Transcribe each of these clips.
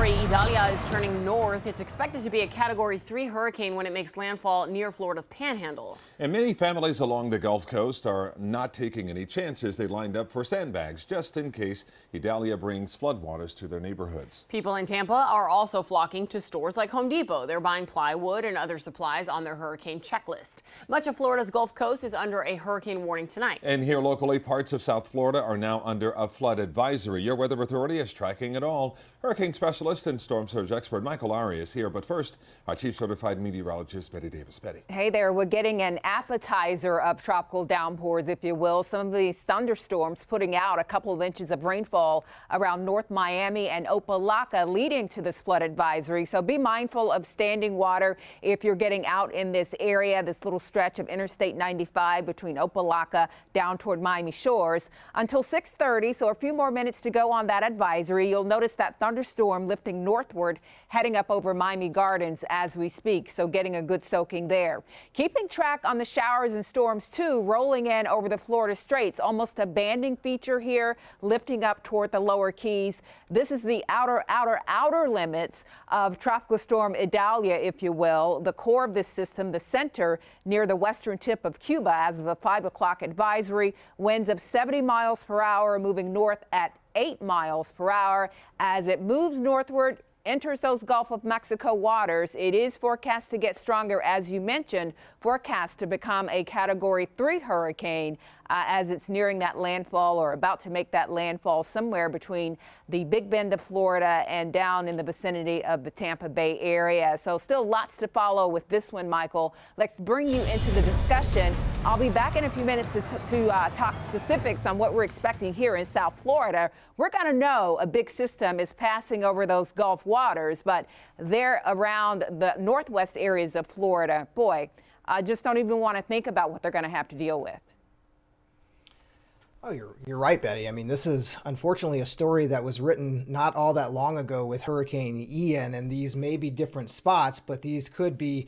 story. Idalia is turning north. It's expected to be a Category 3 hurricane when it makes landfall near Florida's panhandle. And many families along the Gulf Coast are not taking any chances. They lined up for sandbags just in case Idalia brings floodwaters to their neighborhoods. People in Tampa are also flocking to stores like Home Depot. They're buying plywood and other supplies on their hurricane checklist. Much of Florida's Gulf Coast is under a hurricane warning tonight. And here locally, parts of South Florida are now under a flood advisory. Your weather authority is tracking it all. Hurricane specialist and storm surge expert Michael Ari is here. But first, our chief certified meteorologist, Betty Davis. Betty. Hey there, we're getting an appetizer of tropical downpours, if you will. Some of these thunderstorms putting out a couple of inches of rainfall around North Miami and Opelika, leading to this flood advisory. So be mindful of standing water if you're getting out in this area, this little stretch of Interstate 95 between Opelika down toward Miami Shores until 6:30. So a few more minutes to go on that advisory. You'll notice that thunderstorm lifting northward, heading up over Miami Gardens as we speak. So getting a good soaking there. Keeping track on the showers and storms too, rolling in over the Florida Straits, almost a banding feature here, lifting up toward the lower Keys. This is the outer limits of Tropical Storm Idalia, if you will. The core of this system, the center near the western tip of Cuba as of a 5 o'clock advisory. Winds of 70 miles per hour moving north at 8 miles per hour. As it moves northward, enters those Gulf of Mexico waters, it is forecast to get stronger, as you mentioned, forecast to become a Category 3 hurricane as it's nearing that landfall or about to make that landfall somewhere between the Big Bend of Florida and down in the vicinity of the Tampa Bay area. So still lots to follow with this one, Michael. Let's bring you into the discussion. I'll be back in a few minutes to talk specifics on what we're expecting here in South Florida. We're going to know a big system is passing over those Gulf waters, but they're around the northwest areas of Florida. Boy, I just don't even want to think about what they're going to have to deal with. Oh, you're right, Betty. I mean, this is unfortunately a story that was written not all that long ago with Hurricane Ian, and these may be different spots, but these could be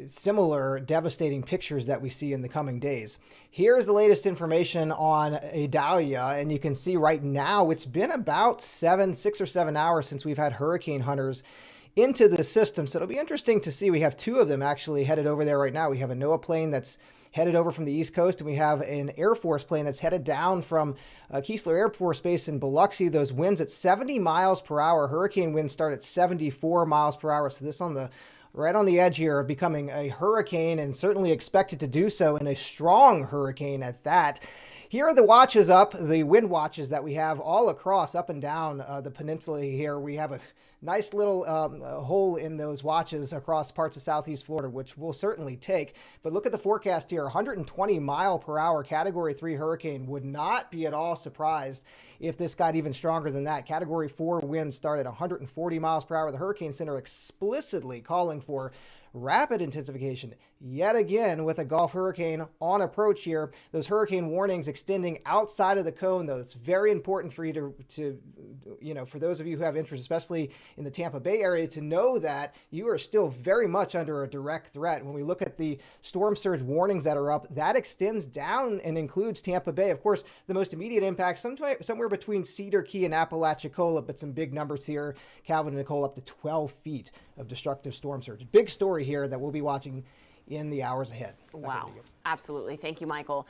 similar devastating pictures that we see in the coming days. Here's the latest information on Idalia, and you can see right now it's been about 6 or 7 hours since we've had hurricane hunters into the system. So it'll be interesting to see. We have two of them actually headed over there right now. We have a NOAA plane that's headed over from the East Coast, and we have an Air Force plane that's headed down from Keesler Air Force Base in Biloxi. Those winds at 70 miles per hour. Hurricane winds start at 74 miles per hour. So this right on the edge here of becoming a hurricane, and certainly expected to do so, in a strong hurricane at that. Here are the watches up, the wind watches that we have all across, up and down the peninsula here. We have a nice little hole in those watches across parts of southeast Florida, which we'll certainly take. But look at the forecast here, 120 mile per hour Category 3 hurricane. Would not be at all surprised if this got even stronger than that. Category 4 winds start at 140 miles per hour. The Hurricane Center explicitly calling for rapid intensification yet again with a Gulf hurricane on approach here. Those hurricane warnings extending outside of the cone, though. It's very important for you to for those of you who have interest, especially in the Tampa Bay area, to know that you are still very much under a direct threat. When we look at the storm surge warnings that are up, that extends down and includes Tampa Bay. Of course, the most immediate impact somewhere between Cedar Key and Apalachicola, but some big numbers here. Calvin and Nicole up to 12 feet of destructive storm surge. Big story here that we'll be watching in the hours ahead. Wow, absolutely. Thank you, Michael.